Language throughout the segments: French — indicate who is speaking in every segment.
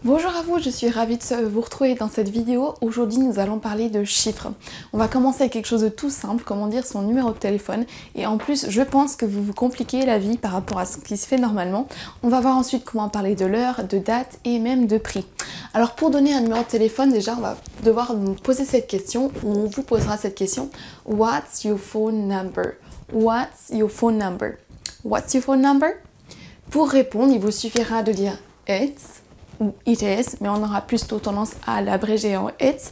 Speaker 1: Bonjour à vous, je suis ravie de vous retrouver dans cette vidéo. Aujourd'hui, nous allons parler de chiffres. On va commencer avec quelque chose de tout simple, comment dire son numéro de téléphone. Et en plus, je pense que vous vous compliquez la vie par rapport à ce qui se fait normalement. On va voir ensuite comment parler de l'heure, de date et même de prix. Alors pour donner un numéro de téléphone, déjà, on va devoir nous poser cette question, ou on vous posera cette question. What's your phone number? What's your phone number? What's your phone number? Pour répondre, il vous suffira de dire it's ou it is, mais on aura plutôt tendance à l'abréger en it's.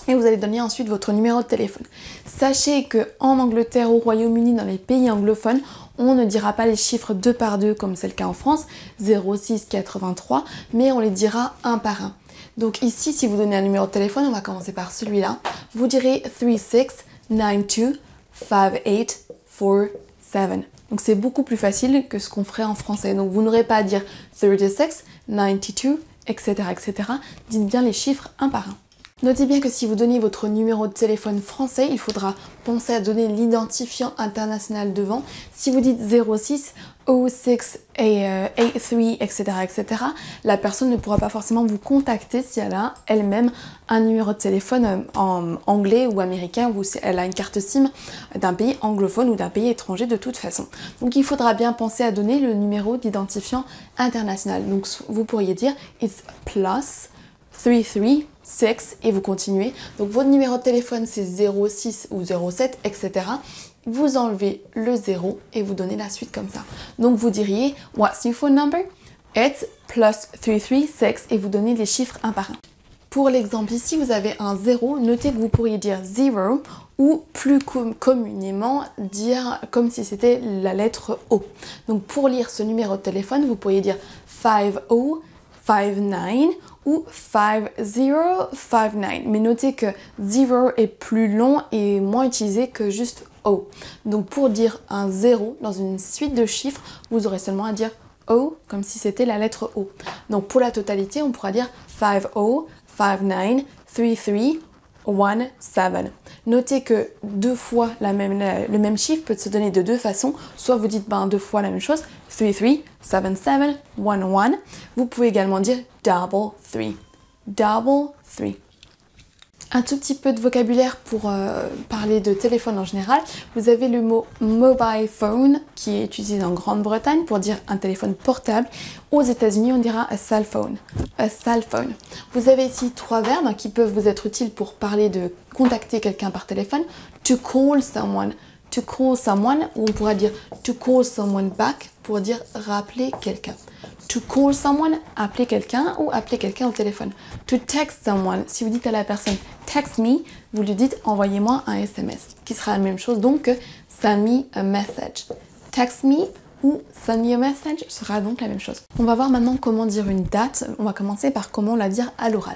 Speaker 1: Et vous allez donner ensuite votre numéro de téléphone. Sachez que en Angleterre, au Royaume-Uni, dans les pays anglophones, on ne dira pas les chiffres 2 par 2 comme c'est le cas en France, 06 83, mais on les dira un par un. Donc ici, si vous donnez un numéro de téléphone, on va commencer par celui-là. Vous direz 36 92 58 47. Donc c'est beaucoup plus facile que ce qu'on ferait en français. Donc vous n'aurez pas à dire 36, 92, etc., etc. Dites bien les chiffres un par un. Notez bien que si vous donnez votre numéro de téléphone français, il faudra penser à donner l'identifiant international devant. Si vous dites 06, 06, 83, etc., etc., la personne ne pourra pas forcément vous contacter si elle a elle-même un numéro de téléphone en anglais ou américain ou si elle a une carte SIM d'un pays anglophone ou d'un pays étranger de toute façon. Donc il faudra bien penser à donner le numéro d'identifiant international. Donc vous pourriez dire it's plus 33 6 et vous continuez. Donc votre numéro de téléphone c'est 06 ou 07, etc. Vous enlevez le 0 et vous donnez la suite comme ça. Donc vous diriez what's your phone number? It's plus 336 et vous donnez les chiffres un par un. Pour l'exemple ici, vous avez un 0, notez que vous pourriez dire 0 ou plus communément dire comme si c'était la lettre O. Donc pour lire ce numéro de téléphone, vous pourriez dire 5059 ou 5059. Mais notez que 0 est plus long et moins utilisé que juste O. Donc pour dire un 0 dans une suite de chiffres, vous aurez seulement à dire O comme si c'était la lettre O. Donc pour la totalité, on pourra dire 5059 3317. Notez que deux fois le même chiffre peut se donner de deux façons. Soit vous dites deux fois la même chose, 337711. Vous pouvez également dire double 3. Double 3. Un tout petit peu de vocabulaire pour parler de téléphone en général. Vous avez le mot mobile phone qui est utilisé en Grande-Bretagne pour dire un téléphone portable. Aux États-Unis, on dira a cell phone. A cell phone. Vous avez ici trois verbes qui peuvent vous être utiles pour parler de contacter quelqu'un par téléphone. To call someone. To call someone, ou on pourra dire to call someone back pour dire rappeler quelqu'un. To call someone, appeler quelqu'un ou appeler quelqu'un au téléphone. To text someone, si vous dites à la personne text me, vous lui dites envoyez-moi un SMS, qui sera la même chose donc que send me a message. Text me ou send me a message sera donc la même chose. On va voir maintenant comment dire une date. On va commencer par comment la dire à l'oral.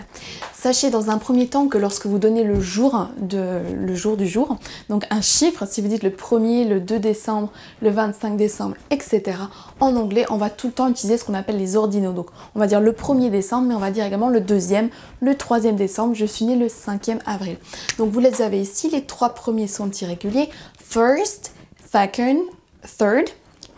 Speaker 1: Sachez dans un premier temps que lorsque vous donnez le jour du jour, donc un chiffre, si vous dites le 1er, le 2 décembre, le 25 décembre, etc. En anglais, on va tout le temps utiliser ce qu'on appelle les ordinaux. Donc on va dire le 1er décembre, mais on va dire également le 2e, le 3e décembre, je suis née le 5e avril. Donc vous les avez ici, les trois premiers sont irréguliers. First, second, third.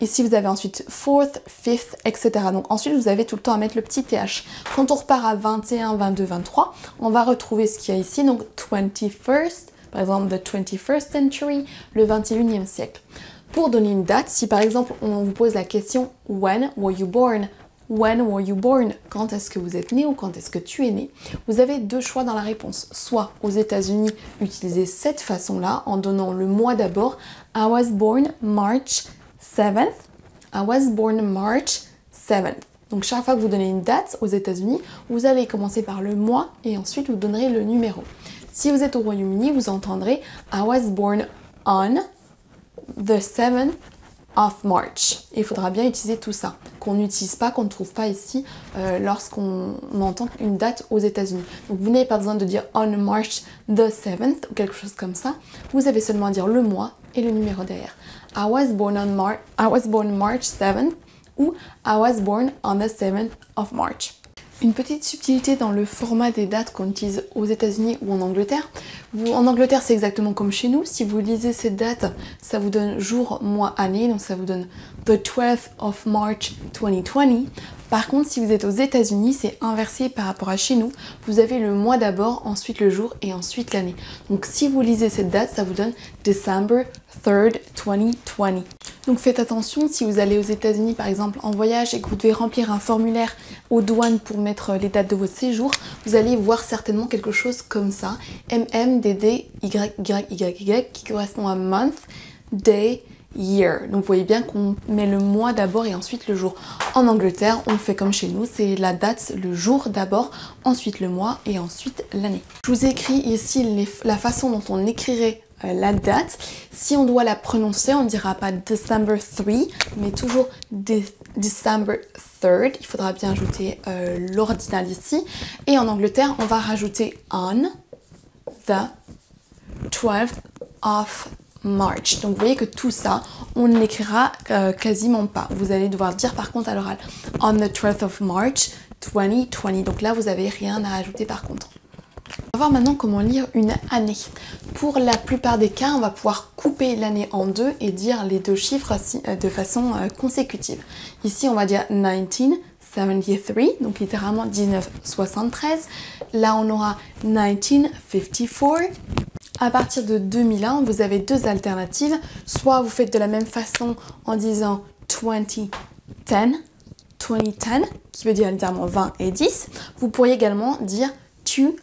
Speaker 1: Ici, vous avez ensuite fourth, fifth, etc. Donc ensuite, vous avez tout le temps à mettre le petit TH. Quand on repart à 21, 22, 23, on va retrouver ce qu'il y a ici. Donc 21st, par exemple, the 21st century, le 21e siècle. Pour donner une date, si par exemple, on vous pose la question when were you born? When were you born? Quand est-ce que vous êtes né ou quand est-ce que tu es né? Vous avez deux choix dans la réponse. Soit aux États-Unis, utilisez cette façon-là en donnant le mois d'abord. I was born March 7th. I was born March 7th. Donc chaque fois que vous donnez une date aux États-Unis, vous allez commencer par le mois et ensuite vous donnerez le numéro. Si vous êtes au Royaume-Uni, vous entendrez I was born on the 7th of March. Et il faudra bien utiliser tout ça, qu'on n'utilise pas, qu'on ne trouve pas ici lorsqu'on entend une date aux États-Unis. Donc vous n'avez pas besoin de dire on March the 7th ou quelque chose comme ça. Vous avez seulement à dire le mois et le numéro derrière. I was born March 7th ou I was born on the 7th of March. Une petite subtilité dans le format des dates qu'on utilise aux États-Unis ou en Angleterre. En Angleterre, c'est exactement comme chez nous. Si vous lisez ces dates, ça vous donne jour, mois, année. Donc ça vous donne the 12th of March 2020. Par contre, si vous êtes aux États-Unis, c'est inversé par rapport à chez nous. Vous avez le mois d'abord, ensuite le jour et ensuite l'année. Donc si vous lisez cette date, ça vous donne December 3rd, 2020. Donc faites attention, si vous allez aux États-Unis par exemple en voyage et que vous devez remplir un formulaire aux douanes pour mettre les dates de votre séjour, vous allez voir certainement quelque chose comme ça. MMDDYYY qui correspond à month, day, year. Donc vous voyez bien qu'on met le mois d'abord et ensuite le jour. En Angleterre, on fait comme chez nous, c'est la date, le jour d'abord, ensuite le mois et ensuite l'année. Je vous ai écrit ici la façon dont on écrirait la date. Si on doit la prononcer, on ne dira pas December 3, mais toujours December 3rd. Il faudra bien ajouter l'ordinal ici. Et en Angleterre, on va rajouter on the 12th of March. Donc vous voyez que tout ça, on ne l'écrira quasiment pas. Vous allez devoir dire par contre à l'oral on the 12th of March 2020. Donc là, vous n'avez rien à ajouter par contre. On va voir maintenant comment lire une année. Pour la plupart des cas, on va pouvoir couper l'année en deux et dire les deux chiffres de façon consécutive. Ici, on va dire 1973, donc littéralement 1973. Là, on aura 1954. À partir de 2001, vous avez deux alternatives. Soit vous faites de la même façon en disant 2010, 2010, qui veut dire littéralement 20 et 10. Vous pourriez également dire 2010,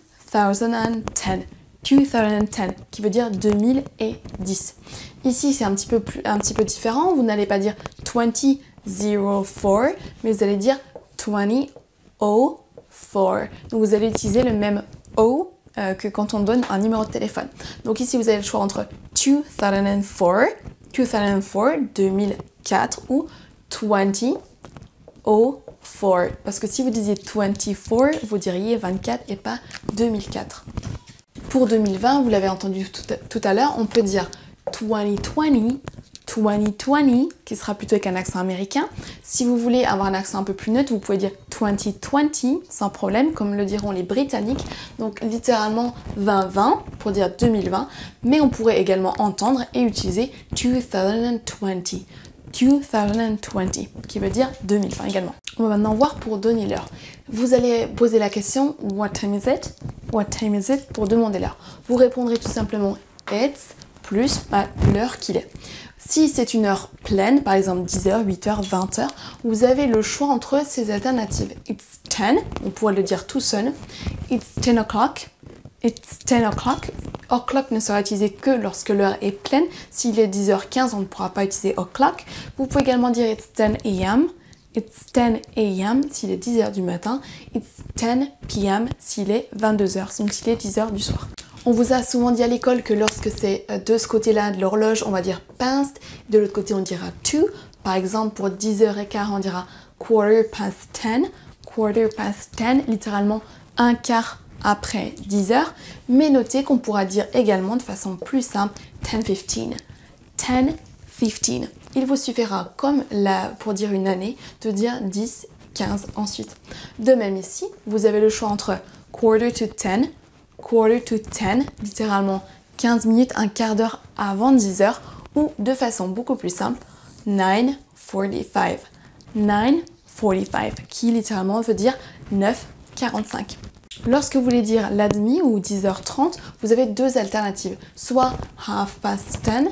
Speaker 1: 2010, qui veut dire 2010. Ici, c'est un petit peu différent. Vous n'allez pas dire 2004, mais vous allez dire 2004. Donc, vous allez utiliser le même O que quand on donne un numéro de téléphone. Donc ici, vous avez le choix entre 2004, 2004 ou 2004. Parce que si vous disiez 24, vous diriez 24 et pas 2004. Pour 2020, vous l'avez entendu tout à l'heure, on peut dire 2020, 2020, qui sera plutôt avec un accent américain. Si vous voulez avoir un accent un peu plus neutre, vous pouvez dire 2020 sans problème, comme le diront les Britanniques. Donc littéralement 2020 pour dire 2020, mais on pourrait également entendre et utiliser 2020, 2020, qui veut dire 2020 également. On va maintenant voir pour donner l'heure. Vous allez poser la question What time is it? What time is it? Pour demander l'heure. Vous répondrez tout simplement It's plus l'heure qu'il est. Si c'est une heure pleine, par exemple 10h, 8h, 20h, vous avez le choix entre ces alternatives. It's 10, on pourrait le dire tout seul. It's 10 o'clock. It's 10 o'clock. O'clock ne sera utilisé que lorsque l'heure est pleine. S'il est 10h15, on ne pourra pas utiliser o'clock. Vous pouvez également dire It's 10 a.m. It's 10 a.m. s'il est 10h du matin. It's 10 p.m. s'il est 22h, donc s'il est 10h du soir. On vous a souvent dit à l'école que lorsque c'est de ce côté-là de l'horloge, on va dire past, de l'autre côté on dira to. Par exemple, pour 10h15, on dira quarter past 10. Quarter past 10, littéralement un quart après 10h. Mais notez qu'on pourra dire également de façon plus simple 10:15. 10:15. Il vous suffira, comme là pour dire une année, de dire 10, 15 ensuite. De même ici, vous avez le choix entre quarter to 10, littéralement 15 minutes, un quart d'heure avant 10h, ou de façon beaucoup plus simple, 9:45. 9:45, qui littéralement veut dire 9:45. Lorsque vous voulez dire la demi ou 10h30, vous avez deux alternatives. Soit half past 10,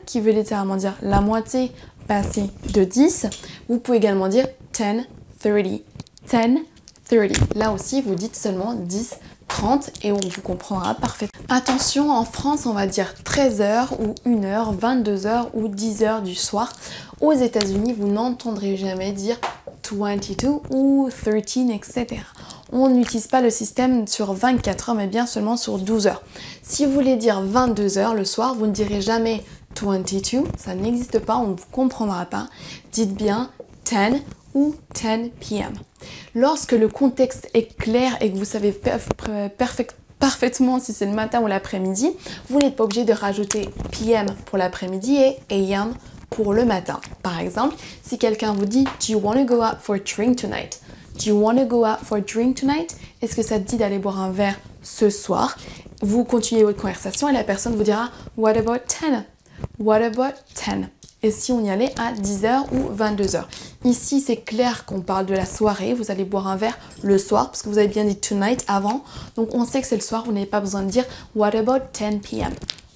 Speaker 1: qui veut littéralement dire la moitié passée de 10. Vous pouvez également dire 10:30. 10:30. Là aussi, vous dites seulement 10:30 et on vous comprendra parfaitement. Attention, en France, on va dire 13h ou 1h, 22h ou 10h du soir. Aux États-Unis, vous n'entendrez jamais dire 22 ou 13, etc. On n'utilise pas le système sur 24 heures, mais bien seulement sur 12 heures. Si vous voulez dire 22 heures le soir, vous ne direz jamais 22, ça n'existe pas, on ne vous comprendra pas. Dites bien 10 ou 10 p.m. Lorsque le contexte est clair et que vous savez parfaitement si c'est le matin ou l'après-midi, vous n'êtes pas obligé de rajouter p.m. pour l'après-midi et a.m. pour le matin. Par exemple, si quelqu'un vous dit « Do you want to go out for a drink tonight ?» Do you want to go out for a drink tonight? Est-ce que ça te dit d'aller boire un verre ce soir? Vous continuez votre conversation et la personne vous dira What about 10? What about 10? et si on y allait à 10h ou 22h. Ici, c'est clair qu'on parle de la soirée. Vous allez boire un verre le soir parce que vous avez bien dit tonight avant. Donc, on sait que c'est le soir. Vous n'avez pas besoin de dire what about 10 p.m.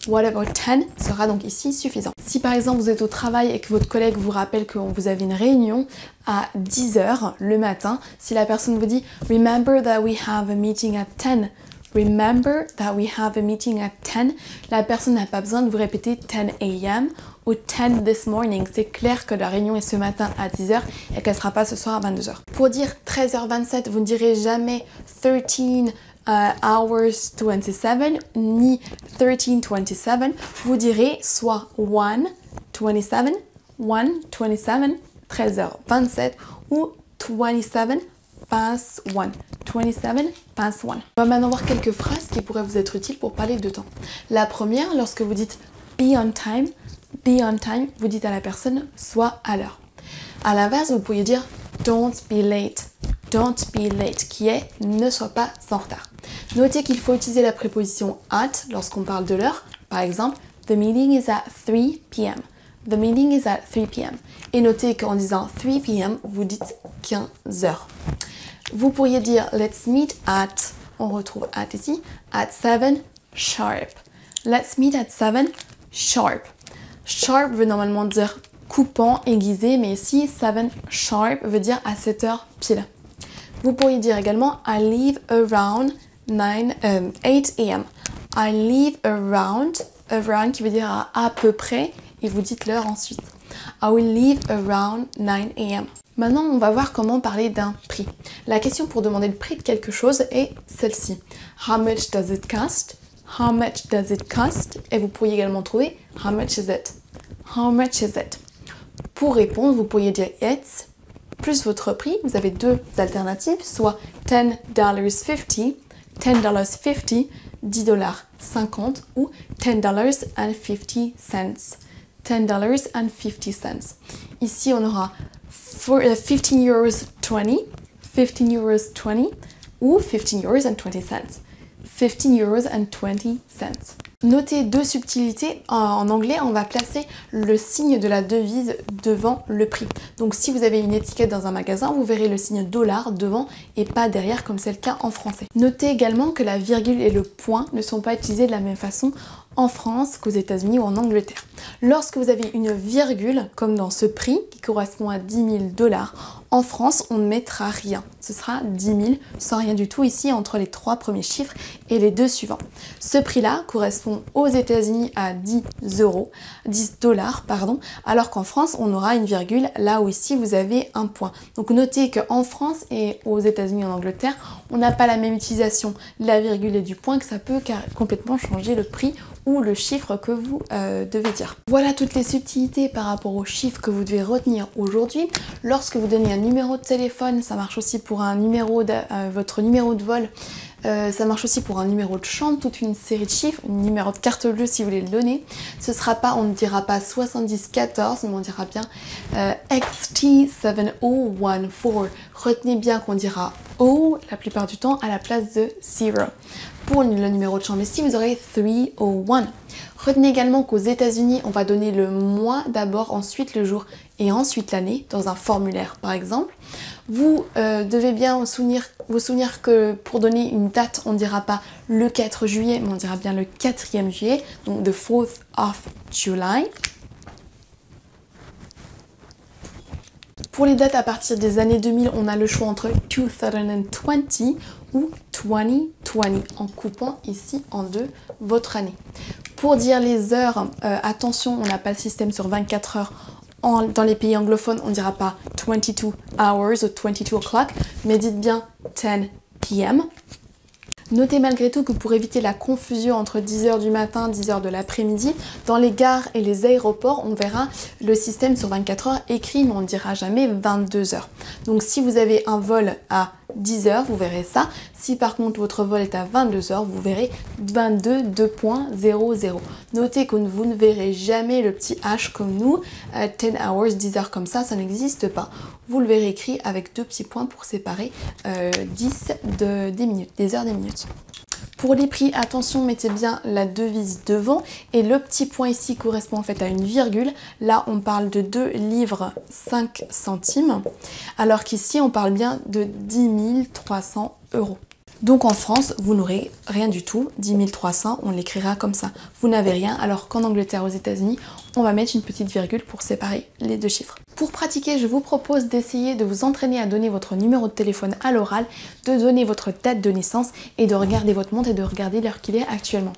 Speaker 1: What about 10 sera donc ici suffisant. Si par exemple vous êtes au travail et que votre collègue vous rappelle que vous avez une réunion à 10h le matin, si la personne vous dit remember that we have a meeting at 10, remember that we have a meeting at 10, la personne n'a pas besoin de vous répéter 10 a.m. ou 10 this morning. C'est clair que la réunion est ce matin à 10h et qu'elle ne sera pas ce soir à 22h. Pour dire 13h27, vous ne direz jamais 13 hours 27 ni 13:27, vous direz soit 1:27, 1:27, 13h27 ou 27 past 1, 27 past 1. On va maintenant voir quelques phrases qui pourraient vous être utiles pour parler de temps. La première, lorsque vous dites be on time, vous dites à la personne sois à l'heure. À l'inverse, vous pourriez dire don't be late, qui est ne sois pas en retard. Notez qu'il faut utiliser la préposition at lorsqu'on parle de l'heure. Par exemple, the meeting is at 3 p.m. The meeting is at 3 p.m. Et notez qu'en disant 3 p.m., vous dites 15 heures. Vous pourriez dire let's meet at, on retrouve at ici, at 7 sharp. Let's meet at 7 sharp. Sharp veut normalement dire coupant, aiguisé, mais ici 7 sharp veut dire à 7 heures pile. Vous pourriez dire également I leave around 8 a.m. I leave around qui veut dire à peu près, et vous dites l'heure ensuite. I will leave around 9 a.m. Maintenant, on va voir comment parler d'un prix. La question pour demander le prix de quelque chose est celle-ci. How much does it cost? How much does it cost? Et vous pourriez également trouver how much is it? How much is it? Pour répondre, vous pourriez dire it's plus votre prix. Vous avez deux alternatives, soit $10.50, $10.50, $10.50 ou $10.50, $10.50. Ici, on aura 15 euros 20, 15 euros 20 ou 15 euros and 20 cents. 15 euros and 20 cents. Notez deux subtilités. En anglais, on va placer le signe de la devise devant le prix. Donc si vous avez une étiquette dans un magasin, vous verrez le signe dollar devant et pas derrière comme c'est le cas en français. Notez également que la virgule et le point ne sont pas utilisés de la même façon en France qu'aux États-Unis ou en Angleterre. Lorsque vous avez une virgule, comme dans ce prix qui correspond à 10 000 $, en France, on ne mettra rien. Ce sera 10 000 sans rien du tout ici entre les trois premiers chiffres et les deux suivants. Ce prix-là correspond aux États-Unis à 10 dollars, alors qu'en France, on aura une virgule là où ici vous avez un point. Donc notez qu'en France et aux États-Unis et en Angleterre, on n'a pas la même utilisation de la virgule et du point, que ça peut complètement changer le prix ou le chiffre que vous devez dire. Voilà toutes les subtilités par rapport aux chiffres que vous devez retenir aujourd'hui. Lorsque vous donnez un numéro de téléphone, ça marche aussi pour un numéro votre numéro de vol, ça marche aussi pour un numéro de chambre, toute une série de chiffres, un numéro de carte bleue si vous voulez le donner. Ce sera pas, on ne dira pas 7014, mais on dira bien XT7014. Retenez bien qu'on dira O la plupart du temps à la place de 0. Pour le numéro de chambre ici, vous aurez 301. Retenez également qu'aux États-Unis, on va donner le mois d'abord, ensuite le jour et ensuite l'année dans un formulaire par exemple. Vous devez bien vous souvenir que pour donner une date, on ne dira pas le 4 juillet, mais on dira bien le 4e juillet, donc the 4th of July. Pour les dates à partir des années 2000, on a le choix entre 2020 ou 2020, en coupant ici en deux votre année. Pour dire les heures, attention, on n'a pas le système sur 24 heures. Dans les pays anglophones, on ne dira pas 22 hours ou 22 o'clock, mais dites bien 10 p.m. Notez malgré tout que pour éviter la confusion entre 10h du matin, 10h de l'après-midi, dans les gares et les aéroports, on verra le système sur 24 heures écrit, mais on ne dira jamais 22h. Donc si vous avez un vol à 10h, vous verrez ça. Si par contre votre vol est à 22h, vous verrez 22.00. Notez que vous ne verrez jamais le petit H comme nous, 10 hours, 10 heures comme ça n'existe pas. Vous le verrez écrit avec deux petits points pour séparer 10 des minutes, des heures des minutes. Pour les prix, attention, mettez bien la devise devant et le petit point ici correspond en fait à une virgule. Là, on parle de 2 livres 5 centimes, alors qu'ici, on parle bien de 10 300 €. Donc en France, vous n'aurez rien du tout, 10 300, on l'écrira comme ça. Vous n'avez rien, alors qu'en Angleterre, aux États-Unis, on va mettre une petite virgule pour séparer les deux chiffres. Pour pratiquer, je vous propose d'essayer de vous entraîner à donner votre numéro de téléphone à l'oral, de donner votre date de naissance et de regarder votre montre et de regarder l'heure qu'il est actuellement.